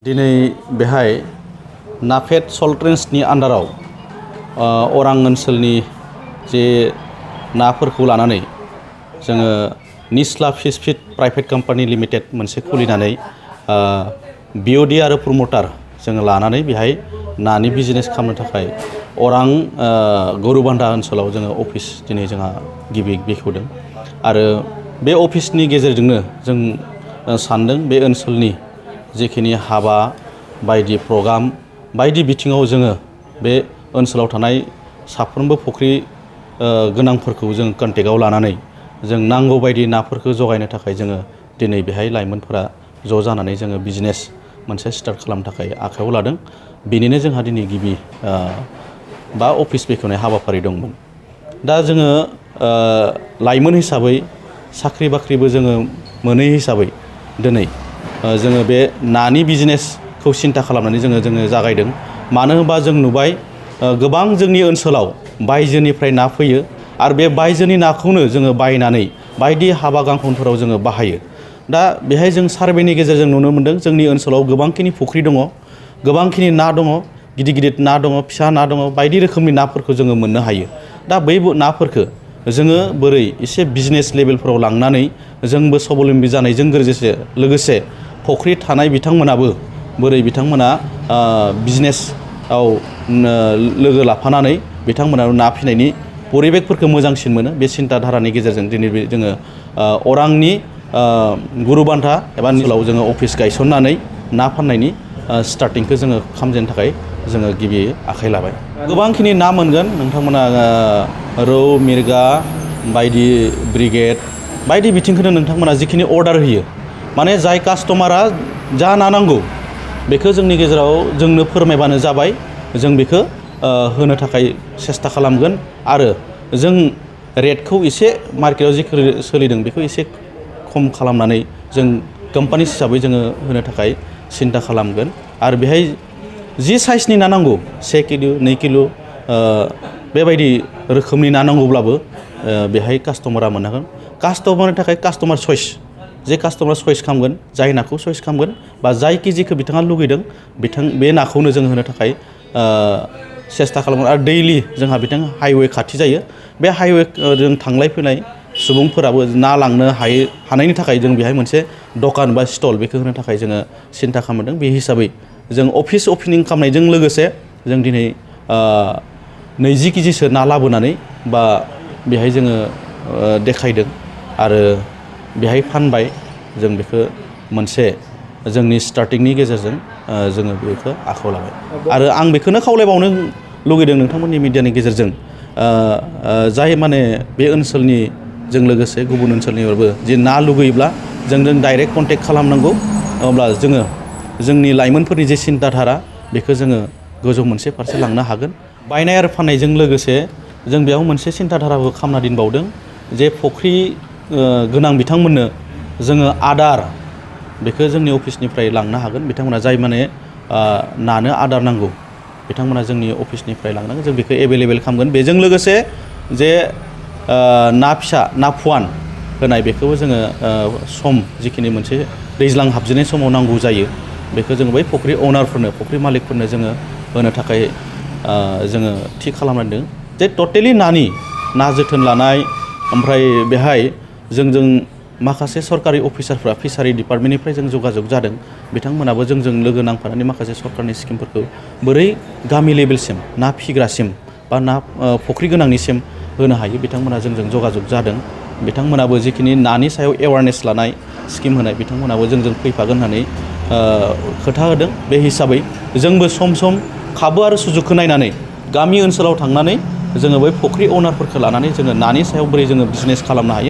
दिनै बेहाय नाफेड सल्ट रेन्जनि आन्डाराव अरां ओनसोलनि जे नाफोरखौ लानानै जोङो निस्लाफिश फीड प्राइभेट कम्पानि लिमिटेड मोनसे खुलिनानै बिअडि आरो प्रमटार जोङो लानानै बेहाय नानि बिजनेस खालामनो थाखाय अरां गरुबान्धा ओनसोलाव जोङो अफिस दिनै जोंहा गिबि बेखेवदों आरो बे अफिसनि गेजेरजोंनो जों सानदों बे ओनसोलनि जिखिनि हाबा बायदि प्रग्राम बायदि बिथिङाव जोङो बे ओनसोलाव थानाय साफ्रोमबो फुख्रि गोनांफोरखौ जों कन्टेक्टआव लानानै जों नांगौ बायदि नाफोरखौ जगायनो थाखाय जोङो दिनै बेहाय लाइमोनफोरा ज' जानानै जोङो बिजनेस मोनसे स्टार्ट खालामनो थाखाय आखायाव लादों। बेनिनो जोंहा दिनै गिबि बा अफिस बेखेवनाय हाबाफारि दंमोन। दा जोङो लाइमोन हिसाबै साख्रि बाख्रिबो जोङो मोनै हिसाबै दिनै जोङो बे नानि बिजनेसखौ सिन्था खालामनानै जोङो जागायदों। मानो होनबा जों नुबाय गोबां जोंनि ओनसोलाव बायजोनिफ्राय ना फैयो आरो बे बायजोनि नाखौनो जोङो बायनानै बायदि हाबा गांखनफोराव जोङो बाहायो। दा बेहाय जों सार्भेनि गेजेरजों नुनो मोन्दों जोंनि ओनसोलाव गोबांखिनि फुख्रि दङ, गोबांखिनि ना दङ, गिदिर गिदिर ना दङ, फिसा ना दङ, बायदि रोखोमनि नाफोरखौ जोङो मोननो हायो। दा बै नाफोरखौ जोङो बोरै एसे बिजनेस लेभेलफोराव लांनानै जोंबो स्वाबलम्बी जानायजों लोगोसे फुख्रि थानाय बिथांमोनाबो बोरै बिथांमोना बिजनेसआव लोगो लाफानानै बिथांमोना ना फिनायनि परिबेकफोरखौ मोजांसिन मोनो। बे सिन्था धारानि गेजेरजों दिनै जोङो अरांनि गुरुबान्धा एबा ओनसोलाव जोङो अफिस गायसननानै ना फाननायनि स्टार्टिंखौ जोङो खालामजेननो थाखाय जोङो गिबि आखाइ लाबाय। गोबांखिनि ना मोनगोन नोंथांमोना रौ, मिरगा, बायदि ब्रिगेड बायदि बिथिंखौनो नोंथांमोना जिखिनि अर्डार होयो, माने जाय कास्टमारा जा ना नांगौ बेखौ जोंनि गेजेराव जोंनो फोरमायबानो जाबाय, जों बेखौ होनो थाखाय सेस्था खालामगोन आरो जों रेटखौ एसे मार्केटआव जिखिनि सोलिदों बेखौ एसे खम खालामनानै जों कम्पानि हिसाबै जोङो होनो थाखाय सिन्था खालामगोन। आरो बेहाय जि साइजनि ना नांगौ 1 किल' 2 किल' बेबायदि रोखोमनि ना नांगौब्लाबो बेहाय कास्टमारा मोनहागोन। कास्टमारनि थाखाय कास्टमार चइस, जे कास्टमार चइस खालामगोन, जाय नाखौ चइस खालामगोन बा जाय केजिखौ बिथाङा लुगैदों बे नाखौनो जों होनो थाखाय सेस्था खालामगोन। आरो दैलि जोंहा हाइवे खाथि जायो, बे हाइवेजों थांलाय फैलाय सुबुंफोराबो ना लांनो हानायनि थाखाय जों बेहाय मोनसे दखान बा स्टल बेखौ होनो थाखाय जोङो सिन्था खालामदों। बे हिसाबै जों अफिस अपेनिं खालामनायजों लोगोसे जों दिनै 20 केजिसो ना लाबोनानै बा बेहाय जोङो देखायदों आरो बेहाय फानबाय। जों बेखौ मोनसे जोंनि स्टार्टिंनि गेजेरजों जोङो बेखौ आखायाव लाबाय। आरो आं बेखौनो खावलायबावनो लुगैदों नोंथांमोननि मिडियानि गेजेरजों, जाय माने बे ओनसोलनि जों लोगोसे गुबुन ओनसोलनिफ्रायबो जे ना लुगैयोब्ला जोंजों डाइरेक्ट कन्टेक्ट खालामनांगौ। अब्ला जोङो जोंनि लाइमोनफोरनि जे सिन्था धारा बेखौ जोङो गोजौ मोनसे फारसे लांनो हागोन। बायनाय आरो फाननायजों लोगोसे जों बेयाव मोनसे सिन्था धाराबो खालामना दोनबावदों जे फुख्रि गोनां बिथांमोननो जोङो आदार बेखौ जोंनि अफिसनिफ्राय लांनो हागोन। बिथांमोना जाय माने नानो आदार नांगौ बिथांमोना जोंनि अफिसनिफ्राय लांनांगोन, जों बेखौ एभेलेबेल खालामगोन। बेजों लोगोसे जे ना फिसा, ना फुवान होनाय बेखौबो जोङो सम जिखिनि मोनसे दैज्लां हाबजेननाय समाव नांगौ जायो बेखौ जोङो बै फुख्रि अनारफोरनो, फुख्रि मालिकफोरनो जोङो होनो थाखाय जोङो थि खालामनांदों। जे टटेलि ना जोथोन लानाय, ओमफ्राय बेहाय जोंजों माखासे सरकारि अफिसारफ्रा फिसारि डिपार्टमेन्टनिफ्राय जों जगाजग जादों। बिथांमोनाबो जोंजों लोगो नांफानानै माखासे सरकारनि स्किमफोरखौ बोरै गामि लेभेलसिम ना फिग्रासिम बा ना फुख्रि गोनांनिसिम होनो हायो बिथांमोना जोंजों जगाजग जादों। बिथांमोनाबो जिखिनि नानि सायाव एवारनेस लानाय स्किम होनाय बिथांमोनाबो जोंजों फैफागोन होननानै खोथा होदों। बे हिसाबै जोंबो सम सम खाबु आरो सुजुगखौ नायनानै गामि ओनसोलाव थांनानै जोङो बै फुख्रि अनारफोरखौ लानानै जोङो नानि सायाव बोरै जोङो बिजनेस खालामनो हायो